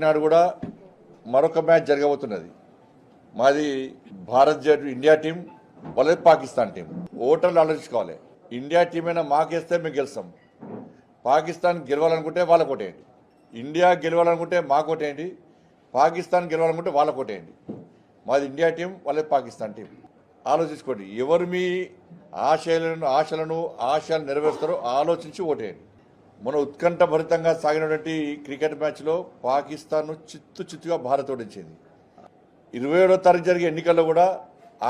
నాడు కూడా మరొక మ్యాచ్ జరగబోతున్నది. మాది భారత్ ఇండియా టీం వాళ్ళది పాకిస్తాన్ టీం. ఓటర్లు ఆలోచించుకోవాలి. ఇండియా టీం అయినా మాకేస్తే మేము గెలుస్తాం. పాకిస్తాన్ గెలవాలనుకుంటే వాళ్ళకు ఓటేయండి. ఇండియా గెలవాలనుకుంటే మాకు ఓటేయండి. పాకిస్తాన్ గెలవాలనుకుంటే వాళ్ళకు ఓటేయండి. మాది ఇండియా టీం వాళ్ళది పాకిస్తాన్ టీం. ఆలోచించుకోండి. ఎవరు మీ ఆశయాలు నెరవేరుస్తారో ఆలోచించి ఓటేయండి. మన ఉత్కంఠభరితంగా సాగినటువంటి క్రికెట్ మ్యాచ్లో పాకిస్తాన్ను చిత్తుగా భారత్ ఓడించింది. 27వ తారీఖు జరిగే ఎన్నికల్లో కూడా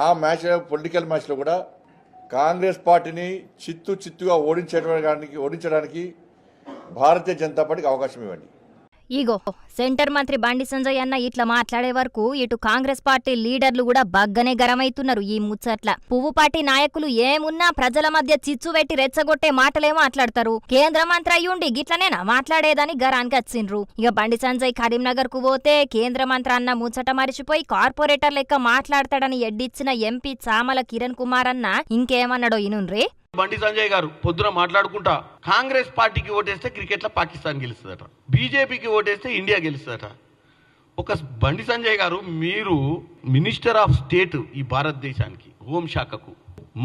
ఆ మ్యాచ్ పొలిటికల్ మ్యాచ్లో కూడా కాంగ్రెస్ పార్టీని చిత్తుగా ఓడించడానికి భారతీయ జనతా పార్టీకి అవకాశం ఇవ్వండి. ఇగో సెంటర్ మంత్రి బండి సంజయ్ అన్న ఇట్లా మాట్లాడే వరకు ఇటు కాంగ్రెస్ పార్టీ లీడర్లు కూడా బగ్గనే గరమైతున్నారు. ఈ ముచ్చట్ల పువ్వు పార్టీ నాయకులు ఏమున్నా ప్రజల మధ్య చిచ్చు పెట్టి రెచ్చగొట్టే మాటలే మాట్లాడతారు. కేంద్ర మంత్రి అయ్యుండి గిట్లనేనా మాట్లాడేదని గరానికి వచ్చిండ్రు. ఇక బండి సంజయ్ కరీంనగర్ కు పోతే కేంద్ర మంత్రి అన్న ముచ్చట మరిచిపోయి కార్పొరేటర్ లెక్క మాట్లాడతాడని ఎడ్డిచ్చిన ఎంపీ చామల కిరణ్ కుమార్ అన్న ఇంకేమన్నాడో ఇనుండ్రే. బండి సంజయ్ గారు పొద్దున మాట్లాడుకుంటా కాంగ్రెస్ పార్టీకి ఓటేస్తే క్రికెట్లో పాకిస్తాన్ గెలుస్తుందట, బీజేపీకి ఓటేస్తే ఇండియా గెలుస్తుందట. ఒక బండి సంజయ్ గారు, మీరు మినిస్టర్ ఆఫ్ స్టేట్ ఈ భారతదేశానికి, హోంశాఖకు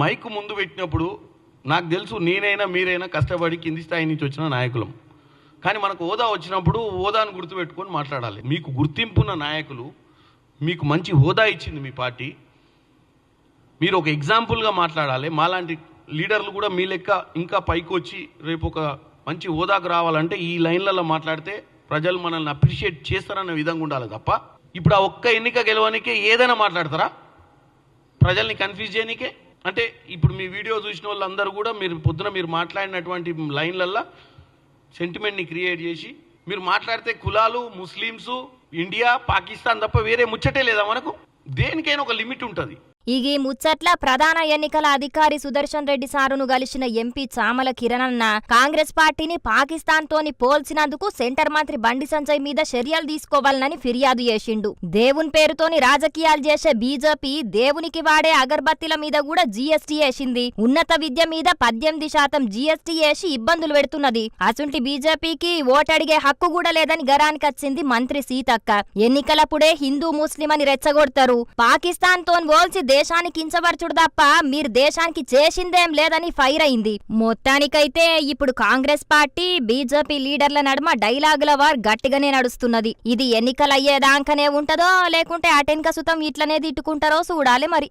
మైక్ ముందు పెట్టినప్పుడు నాకు తెలుసు నేనైనా మీరైనా కష్టపడి కింది స్థాయి నుంచి వచ్చిన నాయకులం. కానీ మనకు హోదా వచ్చినప్పుడు హోదాను గుర్తుపెట్టుకొని మాట్లాడాలి. మీకు గుర్తింపున్న నాయకులు, మీకు మంచి హోదా ఇచ్చింది మీ పార్టీ, మీరు ఒక ఎగ్జాంపుల్గా మాట్లాడాలి. మాలాంటి లీడర్లు కూడా మీ లెక్క ఇంకా పైకి వచ్చి రేపు ఒక మంచి హోదాకు రావాలంటే ఈ లైన్లలో మాట్లాడితే ప్రజలు మనల్ని అప్రిషియేట్ చేస్తారన్న విధంగా ఉండాలి తప్ప ఇప్పుడు ఆ ఒక్క ఎన్నిక గెలవడానికే ఏదైనా మాట్లాడతారా? ప్రజల్ని కన్ఫ్యూజ్ చేయడానికే. అంటే ఇప్పుడు మీ వీడియో చూసిన వాళ్ళందరూ కూడా మీరు మాట్లాడినటువంటి లైన్లల్లో సెంటిమెంట్ని క్రియేట్ చేసి మీరు మాట్లాడితే కులాలు, ముస్లిమ్స్, ఇండియా, పాకిస్తాన్ తప్ప వేరే ముచ్చటే లేదా మనకు? దేనికైనా ఒక లిమిట్ ఉంటుంది. ఈ ముచ్చట్ల ప్రధాన ఎన్నికల అధికారి సుదర్శన్ రెడ్డి సారును కలిసిన ఎంపీ చామల కిరణ్ అన్న కాంగ్రెస్ పార్టీని పాకిస్తాన్ తోని పోల్చినందుకు సెంటర్ మంత్రి బండి సంజయ్ మీద చర్యలు తీసుకోవాలని ఫిర్యాదు చేసిండు. దేవుని పేరుతోని రాజకీయాలు చేసే బీజేపీ దేవునికి వాడే అగర్బత్తిల మీద కూడా జీఎస్టీ వేసింది. ఉన్నత విద్య మీద 18% జీఎస్టీ వేసి ఇబ్బందులు పెడుతున్నది. అసుంటి బీజేపీకి ఓటడిగే హక్కు కూడా లేదని గరానికొచ్చింది మంత్రి సీతక్క. ఎన్నికలప్పుడే హిందూ ముస్లిం అని రెచ్చగొడతారు. పాకిస్తాన్ తోని పోల్చి దేశానికి కించపరచుడు తప్ప మీరు దేశానికి చేసిందేం లేదని ఫైర్ అయింది. మొత్తానికైతే ఇప్పుడు కాంగ్రెస్ పార్టీ, బీజేపీ లీడర్ల నడుమ డైలాగుల వార్ గట్టిగానే నడుస్తున్నది. ఇది ఎన్నికలయ్యేదాకనే ఉంటదో లేకుంటే అటెన్క సుతం ఇట్లనే తిట్టుకుంటారో చూడాలి మరి.